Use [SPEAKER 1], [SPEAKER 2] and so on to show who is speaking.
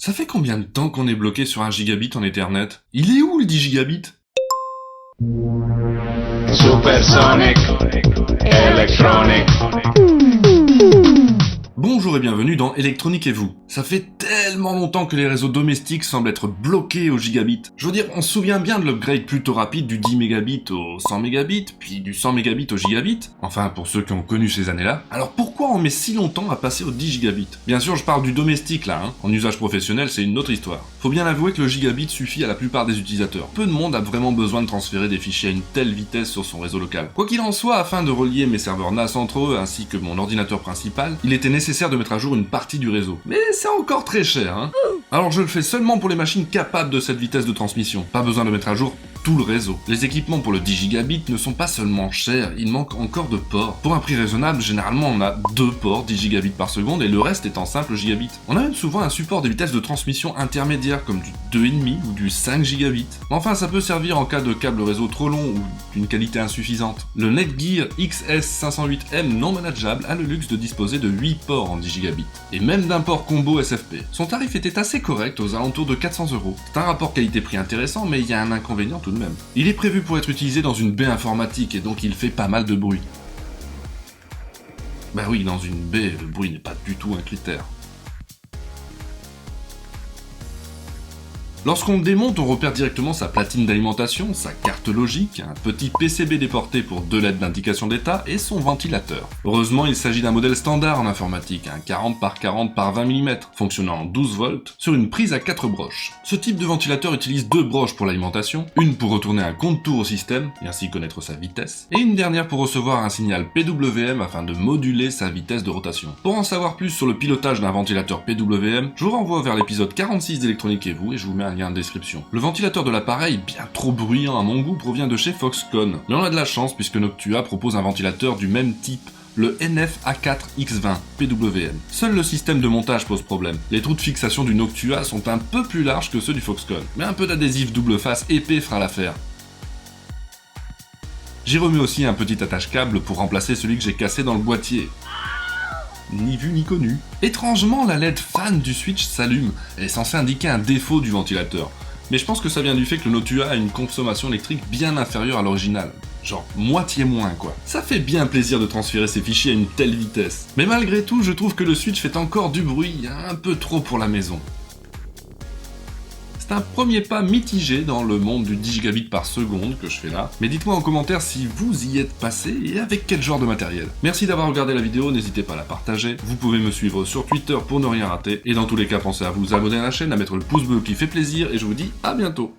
[SPEAKER 1] Ça fait combien de temps qu'on est bloqué sur 1 gigabit en Ethernet? Il est où le 10 gigabits?
[SPEAKER 2] Supersonic Electronic.
[SPEAKER 1] Bonjour et bienvenue dans Électronique et vous. Ça fait tellement longtemps que les réseaux domestiques semblent être bloqués au gigabit. Je veux dire, on se souvient bien de l'upgrade plutôt rapide du 10 mégabits au 100 mégabits, puis du 100 mégabits au gigabit. Enfin, pour ceux qui ont connu ces années-là. Alors pourquoi on met si longtemps à passer au 10 gigabits? Bien sûr, je parle du domestique là, hein. En usage professionnel, c'est une autre histoire. Faut bien avouer que le gigabit suffit à la plupart des utilisateurs. Peu de monde a vraiment besoin de transférer des fichiers à une telle vitesse sur son réseau local. Quoi qu'il en soit, afin de relier mes serveurs NAS entre eux ainsi que mon ordinateur principal, il était nécessaire de mettre à jour une partie du réseau. Mais c'est encore très cher, hein. Alors je le fais seulement pour les machines capables de cette vitesse de transmission. Pas besoin de mettre à jour tout le réseau. Les équipements pour le 10 gigabits ne sont pas seulement chers, il manque encore de ports. Pour un prix raisonnable, généralement on a 2 ports 10 gigabits par seconde et le reste est en simple gigabit. On a même souvent un support de vitesse de transmission intermédiaire comme du 2,5 ou du 5 gigabits. Mais enfin ça peut servir en cas de câble réseau trop long ou d'une qualité insuffisante. Le Netgear XS508M non manageable a le luxe de disposer de 8 ports en 10 gigabits. Et même d'un port combo SFP. Son tarif était assez correct, aux alentours de 400 €. C'est un rapport qualité-prix intéressant, mais il y a un inconvénient tout de même. Il est prévu pour être utilisé dans une baie informatique et donc il fait pas mal de bruit. Bah oui, dans une baie, le bruit n'est pas du tout un critère. Lorsqu'on le démonte, on repère directement sa platine d'alimentation, sa carte logique, un petit PCB déporté pour 2 lettres d'indication d'état et son ventilateur. Heureusement, il s'agit d'un modèle standard en informatique, un 40 par 40 par 20 mm, fonctionnant en 12 volts, sur une prise à 4 broches. Ce type de ventilateur utilise 2 broches pour l'alimentation, une pour retourner un compte tour au système, et ainsi connaître sa vitesse, et une dernière pour recevoir un signal PWM afin de moduler sa vitesse de rotation. Pour en savoir plus sur le pilotage d'un ventilateur PWM, je vous renvoie vers l'épisode 46 d'Électronique et vous, et je vous mets un lien en description. Le ventilateur de l'appareil, bien trop bruyant à mon goût, provient de chez Foxconn. Mais on a de la chance puisque Noctua propose un ventilateur du même type, le NF-A4X20 PWM. Seul le système de montage pose problème. Les trous de fixation du Noctua sont un peu plus larges que ceux du Foxconn. Mais un peu d'adhésif double face épais fera l'affaire. J'y remets aussi un petit attache-câble pour remplacer celui que j'ai cassé dans le boîtier. Ni vu ni connu. Étrangement, la LED fan du switch s'allume. Elle est censée indiquer un défaut du ventilateur. Mais je pense que ça vient du fait que le Noctua a une consommation électrique bien inférieure à l'original. Genre moitié moins quoi. Ça fait bien plaisir de transférer ces fichiers à une telle vitesse. Mais malgré tout, je trouve que le switch fait encore du bruit, un peu trop pour la maison. C'est un premier pas mitigé dans le monde du 10 gigabits par seconde que je fais là, mais dites-moi en commentaire si vous y êtes passé et avec quel genre de matériel. Merci d'avoir regardé la vidéo, n'hésitez pas à la partager, vous pouvez me suivre sur Twitter pour ne rien rater, et dans tous les cas pensez à vous abonner à la chaîne, à mettre le pouce bleu qui fait plaisir, et je vous dis à bientôt.